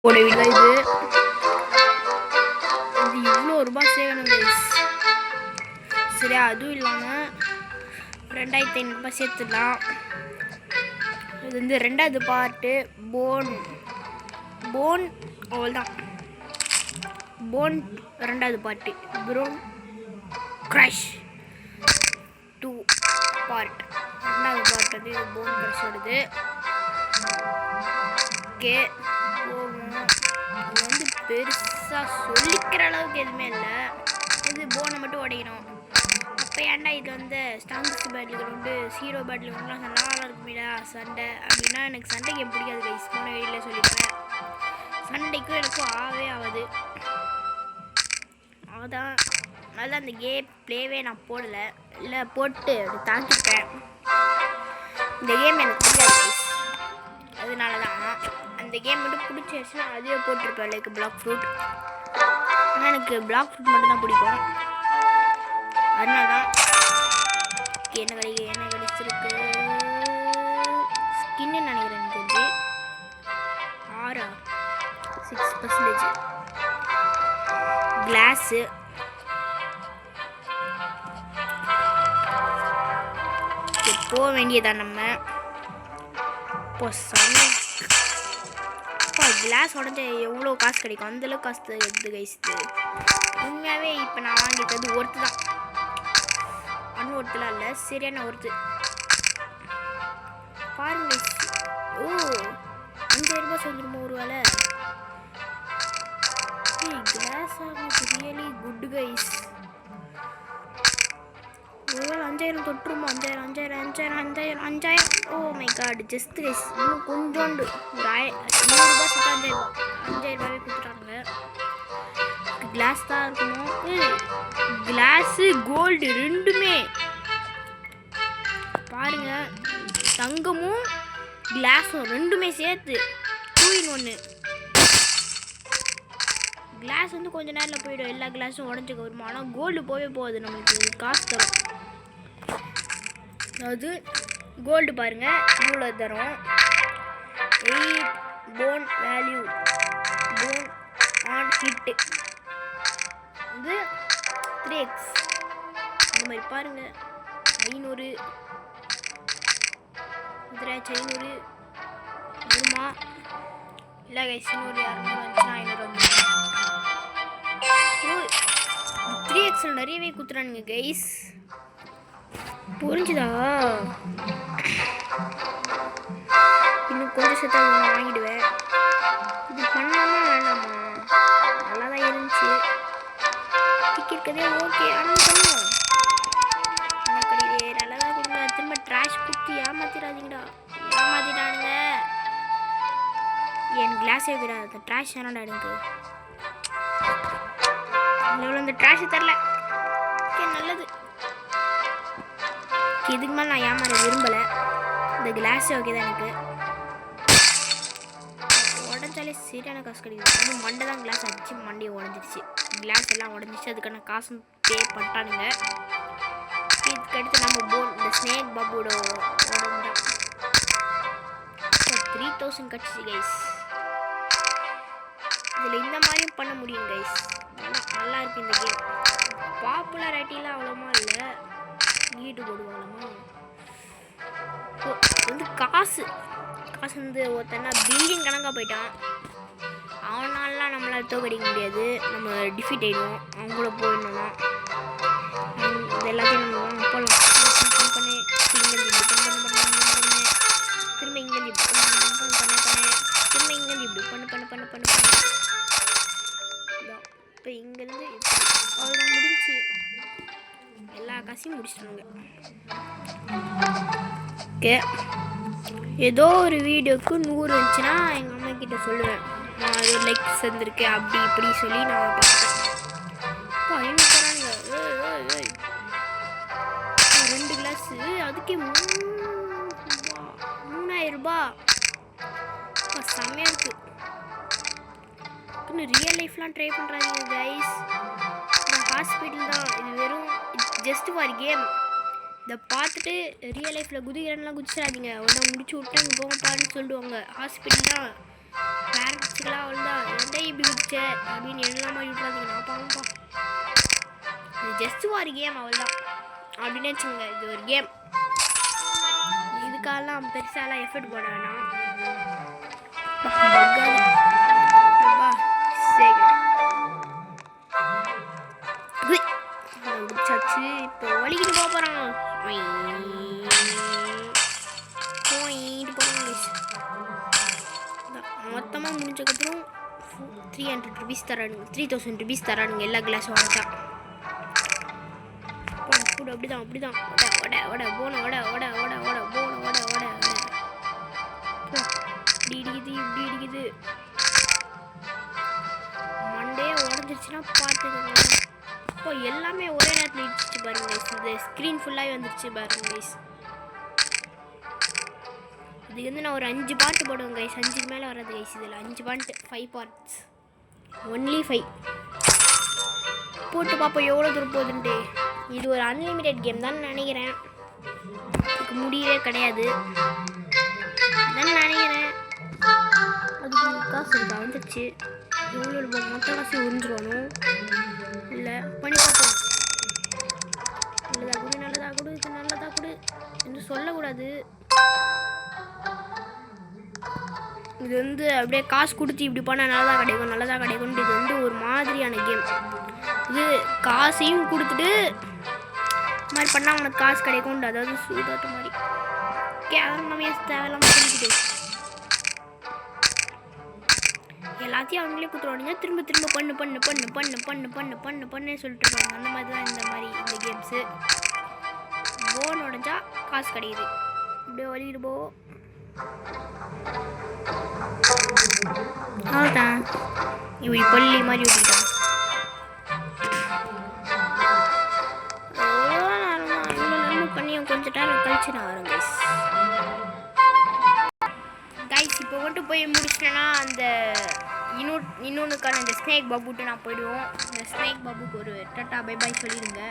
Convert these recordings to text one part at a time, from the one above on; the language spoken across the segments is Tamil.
வீடு இது இவ்வளோ ரூபாய் சேவணும் கைஸ். சரியா, அதுவும் இல்லாமல் 2500 ரூபாய் சேர்த்துடலாம். இது வந்து 2வது பார்ட்டு போன் அவ்வளோதான். போன் 2வது பார்ட்டு ப்ரோன் க்ரஷ் 2 பார்ட். 2வது பார்ட் வந்து இது போன் க்ரஷ் வருது. ஓகே போவோம். இது வந்து பெருசாக சொல்லிக்கிற அளவுக்கு எதுவுமே இல்லை. இது போனை மட்டும் உடைக்கணும். அப்போ ஏன்டா இது வந்து ஸ்டாங்ஸ் பேட்டில் கிரவுண்டு 0 பேட்டில் கிரவுண்ட்லாம் நல்லா இருக்குமேடா சண்டை அப்படின்னா எனக்கு சண்டை கேம் பிடிக்காது கைஸ். போன வெளியில் சொல்லிப்பேன். சண்டைக்கும் எனக்கும் ஆகவே ஆகாது. அதான் அந்த கேம் ப்ளேவே நான் போடலை. இல்லை போட்டு அப்படி தாக்கிப்பேன். இந்த கேம் எனக்கு பிடிக்காது கைஸ். அதனால தான் அந்த கேம் மட்டும் பிடிச்சிருச்சுன்னா அதுவே போட்டிருப்பேன். Like black fruit. ஆனால் எனக்கு பிளாக் ஃப்ரூட் மட்டும்தான் பிடிக்கும். அதனால தான் என்ன கிடைச்சிருக்கு ஸ்கின்னு நினைக்கிறேன். எனக்கு வந்து 6% கிளாஸு. போக வேண்டியதான் நம்ம. இப்போ கிளாஸ் உடஞ்ச எவ்வளோ காசு கிடைக்கும். அந்தளவுக்கு காசு எடுத்து கைஸ்து. உண்மையாகவே இப்போ நான் வாங்கிட்டது ஒருத்து தான். ஒருத்தலாம் இல்லை, சரியான ஒருத்து பாருங்க. ஓ 5000 ரூபாய் சேர்ந்துருமோ ஒரு வேலை. Class really good guys. ஒருவேளை 5000 தொட்டுருமோ. 5000. Oh my God, just guys. இன்னும் கொஞ்சோண்டு ஒரு 100 ரூபாய் சேர்த்து 5000 ரூபாவே கொடுத்துட்டாங்க. கிளாஸ் தான் இருக்குமோ. கிளாஸு கோல்டு ரெண்டுமே பாருங்க. தங்கமும் கிளாஸும் ரெண்டுமே சேர்த்து 2 in 1. கிளாஸ் வந்து கொஞ்ச நேரத்தில் போயிடும். எல்லா கிளாஸும் உடஞ்சிக்க வருமா. ஆனால் கோல்டு போகவே போகுது. நம்மளுக்கு காசு தரும். அதாவது கோல்டு பாருங்கள் இவ்வளோ தரும். 8 phone value phone on hit இது 3x. இந்த மாதிரி பாருங்கள் 500 இதில் 500 வருமா இல்லை கைஸ். 100 200 வந்துச்சுன்னா 500 வந்துடும். 3x நிறையவே குத்துறானுங்க கைஸ். புரிஞ்சுதா? இன்னும் கொஞ்சம் சேர்த்தா நான் வாங்கிடுவேன். இது பண்ணலாமா வேண்டாமா? நல்லா தான் இருந்துச்சு. Ticket Kadhe okay. ஆனால் பண்ணுவோம். நல்லா தான் கொடுங்க. திரும்ப ட்ராஷ் குத்தி ஏமாத்திடாதீங்கடா. ஏமாத்திட்டானுங்க. என் கிளாஸே விடாது. ட்ராஷ் வேணாண்டா எனக்கு. இவ்வளோ அந்த ட்ராஷை தரல. ஓகே நல்லது. இதுக்கு மேலே நான் ஏமாற விரும்பலை. இந்த கிளாஸே ஓகே தான் எனக்கு. உடஞ்சாலே சரியான காசு கிடைக்குது. இன்னும் மண்டை தான் கிளாஸ் அடிச்சு மண்டையை உடஞ்சிருச்சு. கிளாஸ் எல்லாம் உடஞ்சிச்சு. அதுக்கான காசும் பே பண்ணிட்டானுங்க. இதுக்கு அடுத்து நம்ம போன் இந்த ஸ்னேக் பாபோட உடம்பு 3000 கட்சி கைஸ். இதில் இந்த மாதிரியும் பண்ண முடியும் கைஸ். நல்லா இருக்கு இந்த கேம். பாப்புலாரிட்டிலாம் அவ்வளோமா இல்லை. ஈட்டு போடுவாங்களாமா. வந்து காசு வந்து ஒருத்தனா பில்லியன் கணக்காக போயிட்டான். அவனாலலாம் நம்மளால் தோக்கடிக்க முடியாது. நம்ம டிஃபீட் ஆகிடுவோம். அவங்க கூட போயிடணும்னா இது எல்லாத்தையும் நம்ம போகலாம். பண்ணு இங்கேருந்து இப்படி பண்ணு திரும்ப இங்கேருந்து இப்படி பண்ணு திரும்ப இங்கேருந்து இப்படி பண்ணு இப்போ இங்கேருந்து அவ்வளோதான் முடிஞ்சு. எல்லா காசையும் முடிச்சிட்டாங்க. ஓகே ஏதோ ஒரு வீடியோவுக்கு 100 வந்துச்சுன்னா எங்கள் அம்மா கிட்ட சொல்லுவேன். நான் அது லைக்ஸ் வந்துருக்கேன் அப்படி இப்படி சொல்லி நான் பார்ப்பேன். என்ன தராங்க 2 கிளாஸு அதுக்கே 3000 ரூபாய். செம்மையாக இருக்குது. இன்னும் ரியல் லைஃப்லாம் ட்ரை பண்ணுறாங்க கைஸ். ஹாஸ்பிட்டல் தான் இது. வெறும் ஜஸ்ட் ஃபார் கேம். இதை பார்த்துட்டு ரியல் லைஃப்பில் குதிக்கிறேன்லாம் குதிச்சிடாதீங்க. உடனே முடிச்சு விட்டு அங்கே போங்க பாருன்னு சொல்லிடுவாங்க. ஹாஸ்பிட்டல் தான். பேரண்ட்ஸுக்கெல்லாம் அவ்வளோதான். டீச்சர் அப்படின்னு எல்லாமே விட்றாதீங்க. நான் பாருப்பா, இது ஜஸ்ட் ஒரு கேம் அவ்வளோதான் அப்படின்னு வச்சுங்க. இது ஒரு கேம், இதுக்காகலாம் பெருசாலாம் எஃபர்ட் போட வேணாம். சச்சு இப்போ வலிக்கிட்டு போகிறான். மொத்தமாக முடிஞ்சதுக்கப்புறம் 300 rupees தரானுங்க, 3000 rupees தரானுங்க எல்லா கிளாஸும் வாங்கிட்டா. அப்படிதான் அப்படிதான் ஒட ஒட போன ஒட ஒட ஒட ஒட போன ஒட ஒட ஒட இப்படி இடிக்குது இப்படி இடிக்குது. மண்டே உடஞ்சிருச்சுன்னா பார்த்துக்கோங்க. இப்போ எல்லாமே ஒரே நேரத்தில் இடிச்சிச்சு பாருங்க கைஸ். இந்த ஸ்க்ரீன் ஃபுல்லாகவே வந்துருச்சு பாருங்க கைஸ். இதுக்கு வந்து நான் ஒரு 5 பார்ட் போடுவேன் கைஸ். 5க்கு மேலே வராது கைஸ். இதில் 5 பார்ட், 5 பார்ட்ஸ், ஒன்லி 5 போட்டு பார்ப்போம் எவ்வளோ தூரம் போகுதுன்ட்டு. இது ஒரு அன்லிமிட்டெட் கேம் தான் நினைக்கிறேன். இதுக்கு முடியவே கிடையாது தான் நினைக்கிறேன். அதுக்கு காசு இருக்கா வந்துடுச்சு. எவ்வளோ மொத்த காசு உறிஞ்சிடணும். இல்லை பண்ணி பார்ப்போம். நல்லதா கொடு நல்லதா கொடு இது நல்லதா கொடு என்று சொல்லக்கூடாது. இது வந்து அப்படியே காசு கொடுத்து இப்படி பண்ணால் நல்லதாக கிடைக்கும் நல்லதாக கிடைக்கும்ட்டு. இது வந்து ஒரு மாதிரியான கேம். இது காசையும் கொடுத்துட்டு இது மாதிரி பண்ணால் உனக்கு காசு கிடைக்கும்ட்டு. அதாவது சூதாட்ட மாதிரி கேவலமே தேவையில்லாமல் பண்ணிக்கிட்டு எல்லாத்தையும் அவங்களே கொடுத்துருவானுங்க. திரும்ப திரும்ப பண்ணு பண்ணு பண்ணு பண்ணு பண்ணு பண்ணு பண்ணு பண்ணு சொல்லிட்டு இருப்பாங்க. அந்த மாதிரி தான் இந்த மாதிரி இந்த கேம்ஸு. போன் உடஞ்சா காசு கிடைக்குது. இப்படியே வலிக்கிட்டு போ. அவ்வளோதான், இப்படி பள்ளி மாதிரி விட்டுக்கிட்டான். இவ்வளோ நன்மை பண்ணி கொஞ்சம் டைம் கழிச்சு நான் வரேன் கைஸ். கைஸ் இப்போ கொண்டு போய் முடிச்சிட்டேன்னா அந்த இன்னொன்றுக்கான இந்த ஸ்னேக் பாபுட்டு நான் போயிடுவோம். இந்த ஸ்னேக் பாபுக்கு ஒரு டாட்டா பை பாய் சொல்லிடுங்க.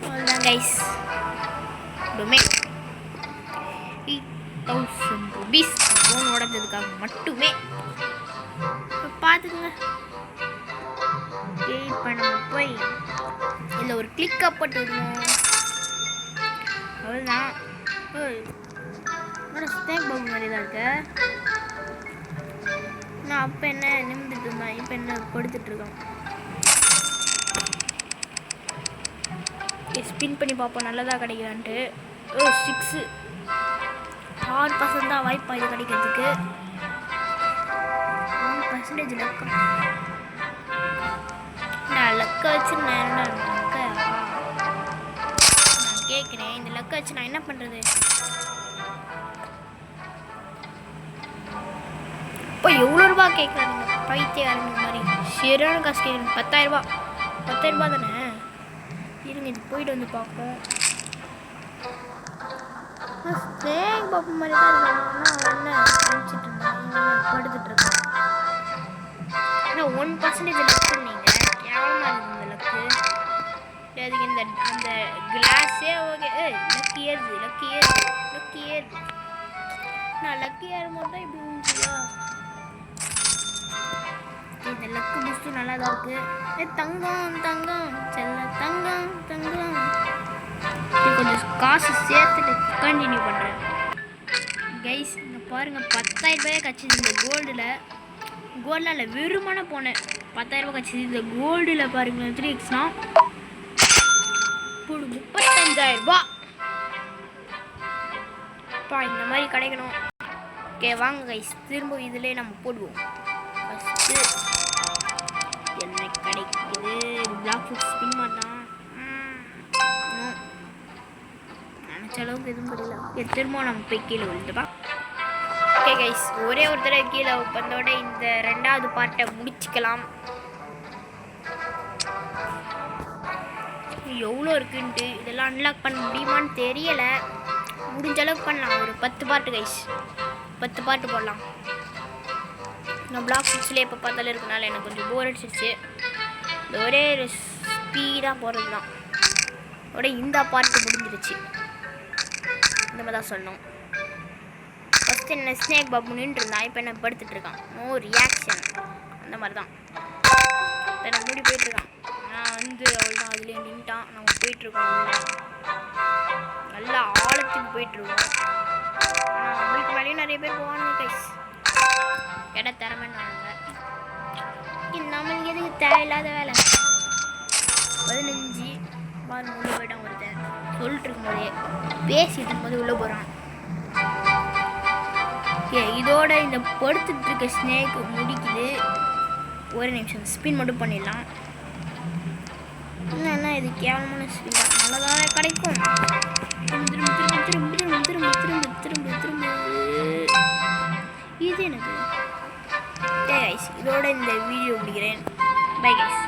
அவ்வளோதான் கைஸ். டொமேன் 8000 rupees ஃபோன் உடஞ்சதுக்காக மட்டுமே பார்த்துக்குங்க. இப்போ நம்ம போய் இதில் ஒரு கிளிக் அப் போட்டு விடுவோம். அவ்வளோதான். ஸ்னேக் பாபு மாதிரி தான் இருக்கு. நான் அப்போ என்ன நிமிந்துட்டு இருந்தேன், இப்போ என்ன கொடுத்துட்ருக்கோம். ஸ்பின் பண்ணி பார்ப்போம் நல்லதாக கிடைக்கிறான்ட்டு. 6% தான் வாய்ப்பா இது கிடைக்கிறதுக்கு. 1% லக்கு. நான் லக்கை வச்சு நான் கேட்குறேன். இந்த லக்கை வச்சு நான் என்ன பண்ணுறது? இப்போ எவ்வளோ ரூபா கேட்குறானுங்க பைத்தியக்காரங்க மாதிரி. சரியான காசு கேட்குறேன். 10,000 ரூபா தானே. இருங்க இது போயிட்டு வந்து பார்ப்போம். ஸ்னேக் பாபு மாதிரி தான் இருக்கான். ஆனால் என்ன நினச்சிட்டு இருந்தேன் படுத்துட்ருக்கேன். ஆனால் 1% லக்கு நீங்கள் கேவலமாக இருக்குது இந்த லக்கு. அதுக்கு இந்த அந்த கிளாஸே ஓகே. லக்கி ஏறுது. நான் லக்கி ஏறும்போது தான் இப்படி இருந்துச்சுயா. இந்த லக்கு புஸ்ட்டு நல்லா தான் இருக்குது. தங்கம் செல்ல தங்கம் கொஞ்சம் காசு சேர்த்துட்டு கண்டினியூ பண்ணுறேன் கைஸ். இங்கே பாருங்கள் 10,000 ரூபாய் கிடச்சிது இந்த கோல்டில். இல்லை வெறுமான போனேன். 10,000 ரூபாய் கிடச்சிது இந்த கோல்டில். பாருங்களேன் 3xனா போடு 35,000 ரூபா. இந்த மாதிரி கிடைக்கணும். ஓகே வாங்க கைஸ் திரும்ப இதிலே நம்ம போடுவோம். ஃபஸ்ட்டு என்ன கிடைக்குது? பிளாக் ஃபுட் ஸ்பின் பண்ணால் அளவுக்கு எதுவும் புரியல. திரும்ப நம்ம போய் கீழே விழுந்துப்பா. ஓகே கைஸ் ஒரே ஒரு தடவை கீழே வந்தோட இந்த 2வது பார்ட்டை முடிச்சுக்கலாம். எவ்வளோ இருக்குன்ட்டு இதெல்லாம் அன்லாக் பண்ண முடியுமான்னு தெரியலை. முடிஞ்ச அளவுக்கு பண்ணலாம். ஒரு 10 பார்ட்டு கைஸ், 10 பார்ட்டு போடலாம். நான் பிளாக் ஃபுட்ஸ்லேயே எப்போ பார்த்தாலும் இருக்கனால எனக்கு கொஞ்சம் போர் அடிச்சிருச்சு. ஒரே ஸ்பீடாக போகிறது தான். இந்த பார்ட்டு முடிஞ்சிருச்சு. இந்த மாதிரி தான் சொல்லணும். ஃபஸ்ட்டு ஃபஸ்ட்டு என்ன ஸ்னேக் பாபு நின்று இருந்தான், இப்போ என்ன படுத்துட்டு இருக்கான். No reaction. அந்த மாதிரி தான் இப்போ என்ன மூடி போயிட்டுருக்கான். நான் வந்து அவள் தான் அதுலேயே நின்ட்டான். நம்ம போயிட்டுருக்கோம், நல்லா ஆழத்துக்கு போயிட்டுருக்கோம். ஆனால் நம்மளுக்கு மேலேயும் நிறைய பேர் போவானுங்க கைஸ். இட திறமைன்னாங்க. நம்மளுக்கு எதுக்கு தேவையில்லாத வேலை. 15 பார் உள்ளே போய்ட்டான் ஒருத்தன். சொல்லிட்டு இருக்கும்போதே பேசிட்டு இருக்கும்போது உள்ளே போகிறான். இதோட இந்த படுத்துட்டு இருக்க ஸ்னேக் முடிக்குது. ஒரு நிமிஷம் ஸ்பின் மட்டும் பண்ணிடலாம். என்ன இது கேவலமான ஸ்பின் தான், நல்லதாக கிடைக்கும். திரும்ப திரும்ப திரும்ப திரும்ப திரும்ப திரும்ப திரும்ப திரும்ப இது எனக்கு. கைஸ் இதோட இந்த வீடியோ முடிக்கிறேன். Bye guys.